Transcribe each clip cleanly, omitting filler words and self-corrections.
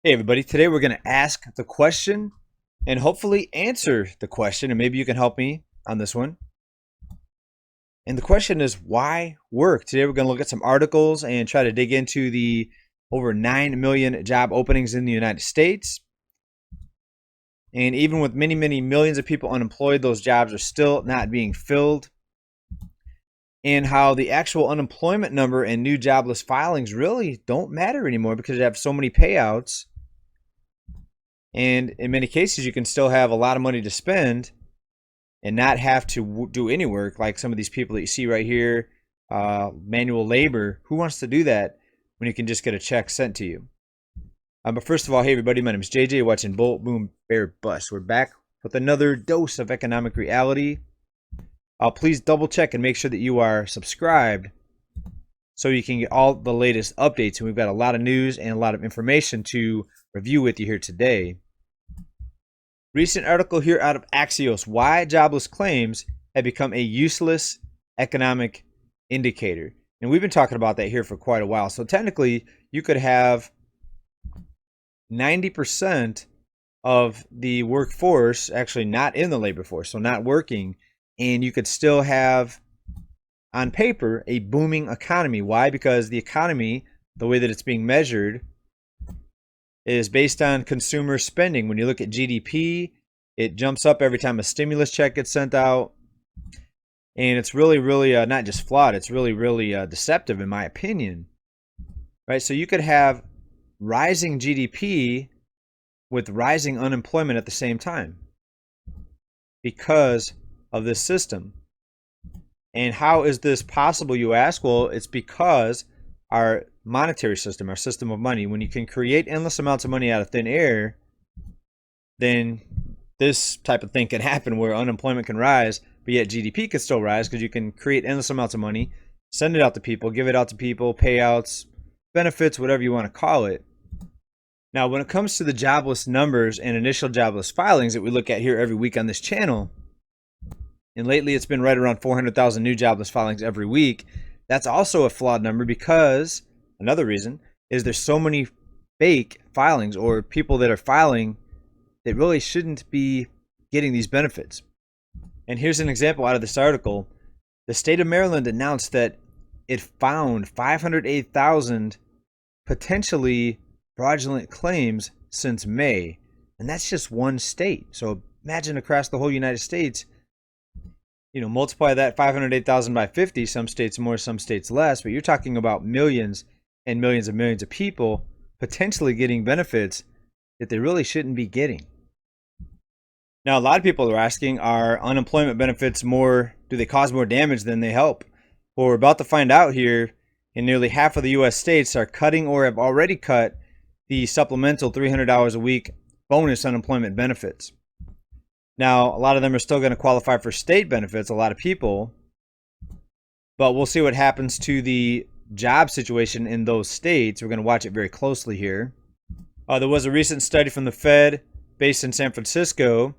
Hey everybody, today we're going to ask the question and hopefully answer the question, and maybe you can help me on this one. And the question is, why work? Today we're going to look at some articles and try to dig into the over 9 million job openings in the United States. And even with many, many millions of people unemployed, those jobs are still not being filled. And how the actual unemployment number and new jobless filings really don't matter anymore because you have so many payouts. And in many cases, you can still have a lot of money to spend and not have to do any work, like some of these people that you see right here, manual labor. Who wants to do that when you can just get a check sent to you? But first of all, hey everybody, my name is JJ, watching Bolt, Boom, Bear, Bust. We're back with another dose of economic reality. Please double check and make sure that you are subscribed so you can get all the latest updates. And we've got a lot of news and a lot of information to review with you here today. Recent article here out of Axios: why jobless claims have become a useless economic indicator. And we've been talking about that here for quite a while. So technically, you could have 90% of the workforce actually not in the labor force, so not working, and you could still have, on paper, a booming economy. Why? Because the economy, the way that it's being measured, is based on consumer spending. When you look at GDP, it jumps up every time a stimulus check gets sent out. And it's really, really not just flawed, it's really, really deceptive in my opinion. Right? So you could have rising GDP with rising unemployment at the same time because of this system. And how is this possible, you ask? Well, it's because our monetary system, our system of money, when you can create endless amounts of money out of thin air, then this type of thing can happen where unemployment can rise, but yet GDP can still rise because you can create endless amounts of money, send it out to people, give it out to people, payouts, benefits, whatever you want to call it. Now, when it comes to the jobless numbers and initial jobless filings that we look at here every week on this channel, and lately it's been right around 400,000 new jobless filings every week, that's also a flawed number because another reason is there's so many fake filings or people that are filing that really shouldn't be getting these benefits. And here's an example out of this article. The state of Maryland announced that it found 508,000 potentially fraudulent claims since May. And that's just one state. So imagine across the whole United States, multiply that 508,000 by 50, some states more, some states less, but you're talking about millions and millions and millions of people potentially getting benefits that they really shouldn't be getting. Now, a lot of people are asking, are unemployment benefits do they cause more damage than they help? Well, we're about to find out here, and nearly half of the U.S. states are cutting or have already cut the supplemental $300 a week bonus unemployment benefits. Now, a lot of them are still going to qualify for state benefits, a lot of people, but we'll see what happens to the job situation in those states. We're going to watch it very closely here. There was a recent study from the Fed based in San Francisco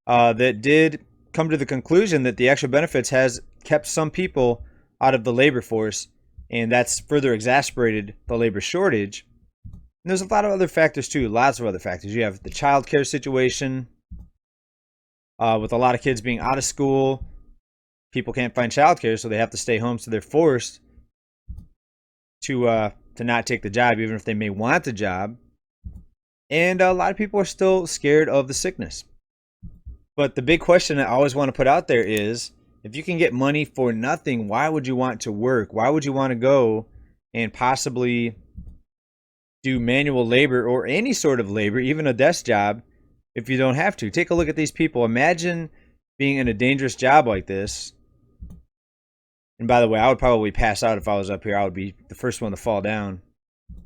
that did come to the conclusion that the extra benefits has kept some people out of the labor force, and that's further exacerbated the labor shortage. And there's a lot of other factors too, lots of other factors. You have the child care situation. With a lot of kids being out of school, people can't find childcare, so they have to stay home. So they're forced to not take the job, even if they may want the job. And a lot of people are still scared of the sickness. But the big question I always want to put out there is, if you can get money for nothing, why would you want to work? Why would you want to go and possibly do manual labor or any sort of labor, even a desk job, if you don't have to? Take a look at these people. Imagine being in a dangerous job like this. And by the way, I would probably pass out if I was up here. I would be the first one to fall down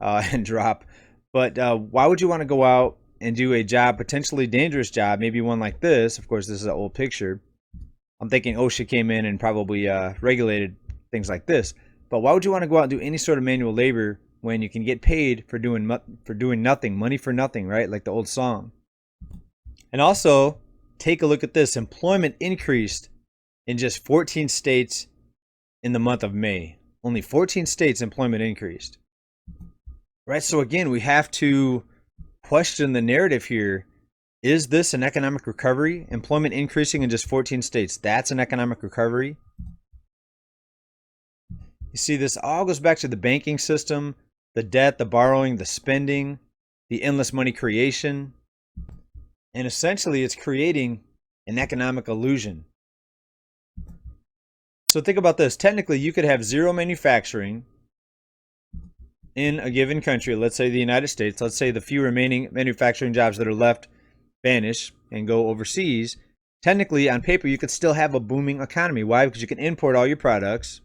and drop. But why would you want to go out and do a job, potentially dangerous job, maybe one like this? Of course, this is an old picture. I'm thinking OSHA came in and probably regulated things like this. But why would you want to go out and do any sort of manual labor when you can get paid for doing nothing, money for nothing, right? Like the old song. And also, take a look at this. Employment increased in just 14 states in the month of May. Only 14 states employment increased. Right? So again, we have to question the narrative here. Is this an economic recovery? Employment increasing in just 14 states. That's an economic recovery. You see, this all goes back to the banking system, the debt, the borrowing, the spending, the endless money creation. And essentially, it's creating an economic illusion. So think about this. Technically, you could have zero manufacturing in a given country. Let's say the United States. Let's say the few remaining manufacturing jobs that are left vanish and go overseas. Technically, on paper, you could still have a booming economy. Why? Because you can import all your products,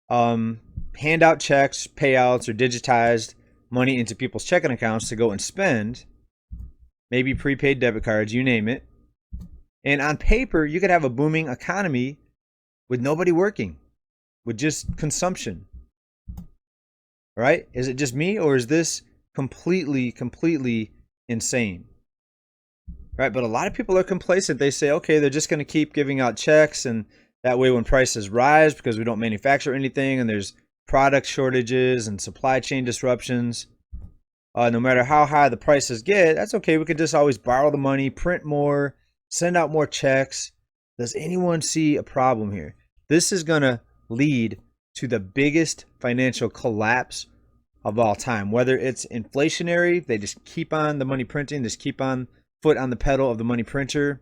hand out checks, payouts, or digitized money into people's checking accounts to go and spend, maybe prepaid debit cards, you name it. And on paper, you could have a booming economy with nobody working, with just consumption. Right? Is it just me, or is this completely insane? Right? But a lot of people are complacent. They say, okay, they're just going to keep giving out checks, and that way when prices rise, because we don't manufacture anything and there's product shortages and supply chain disruptions, no matter how high the prices get, that's okay. We could just always borrow the money, print more, send out more checks. Does anyone see a problem here? This is going to lead to the biggest financial collapse of all time. Whether it's inflationary, they just keep on the money printing, just keep on foot on the pedal of the money printer,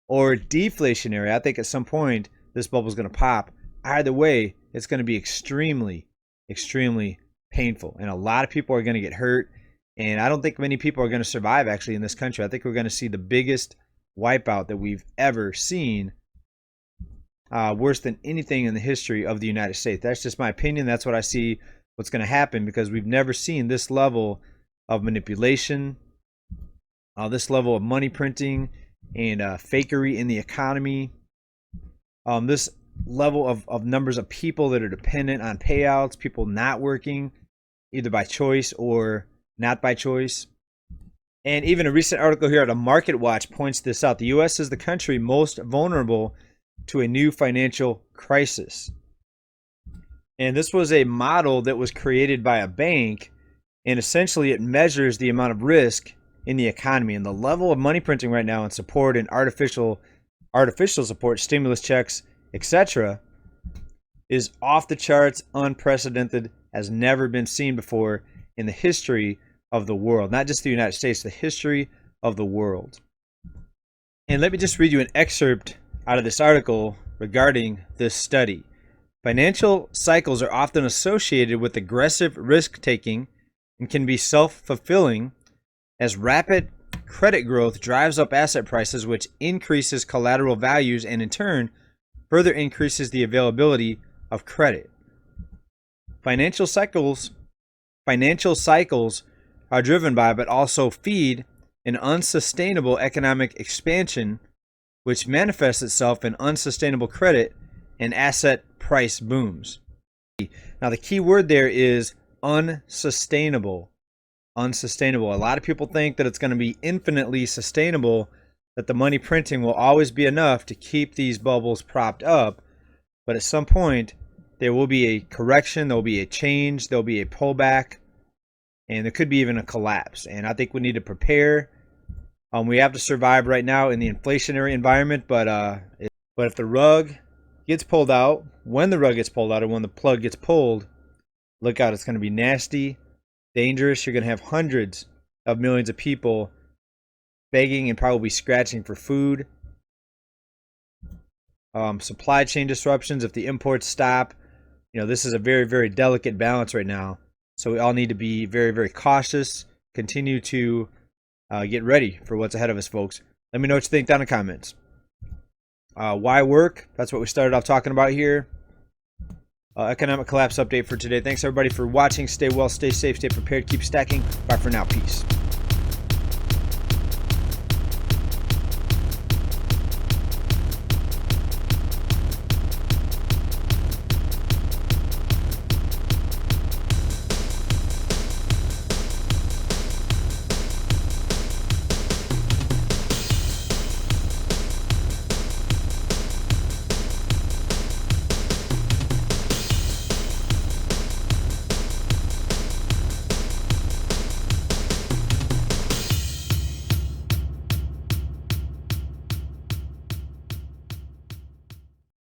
or deflationary. I think at some point this bubble is going to pop. Either way, it's going to be extremely painful, and a lot of people are going to get hurt, and I don't think many people are going to survive actually in this country. I think we're going to see the biggest wipeout that we've ever seen, worse than anything in the history of the United States. That's just my opinion. That's what I see what's going to happen, because we've never seen this level of manipulation, this level of money printing and fakery in the economy, this level of numbers of people that are dependent on payouts, people not working either by choice or not by choice. And even a recent article here at a Market Watch points this out. The U.S. is the country most vulnerable to a new financial crisis. And this was a model that was created by a bank, and essentially it measures the amount of risk in the economy, and the level of money printing right now and support and artificial support, stimulus checks, etc., is off the charts, unprecedented, has never been seen before in the history of the world. Not just the United States, the history of the world. And let me just read you an excerpt out of this article regarding this study. Financial cycles are often associated with aggressive risk-taking and can be self-fulfilling, as rapid credit growth drives up asset prices, which increases collateral values and in turn further increases the availability of credit. Financial cycles are driven by, but also feed, an unsustainable economic expansion, which manifests itself in unsustainable credit and asset price booms. Now, the key word there is unsustainable. Unsustainable. A lot of people think that it's going to be infinitely sustainable, that the money printing will always be enough to keep these bubbles propped up. But at some point, there will be a correction, there will be a change, there will be a pullback, and there could be even a collapse. And I think we need to prepare. We have to survive right now in the inflationary environment, but if the rug gets pulled out, when the rug gets pulled out, or when the plug gets pulled, look out, it's going to be nasty, dangerous. You're going to have hundreds of millions of people begging and probably scratching for food. Supply chain disruptions, if the imports stop. This is a very delicate balance right now. So we all need to be very cautious, continue to get ready for what's ahead of us, folks. Let me know what you think down in the comments. Why work? That's what we started off talking about here. Economic collapse update for today. Thanks everybody for watching. Stay well, stay safe, stay prepared, keep stacking. Bye for now. Peace.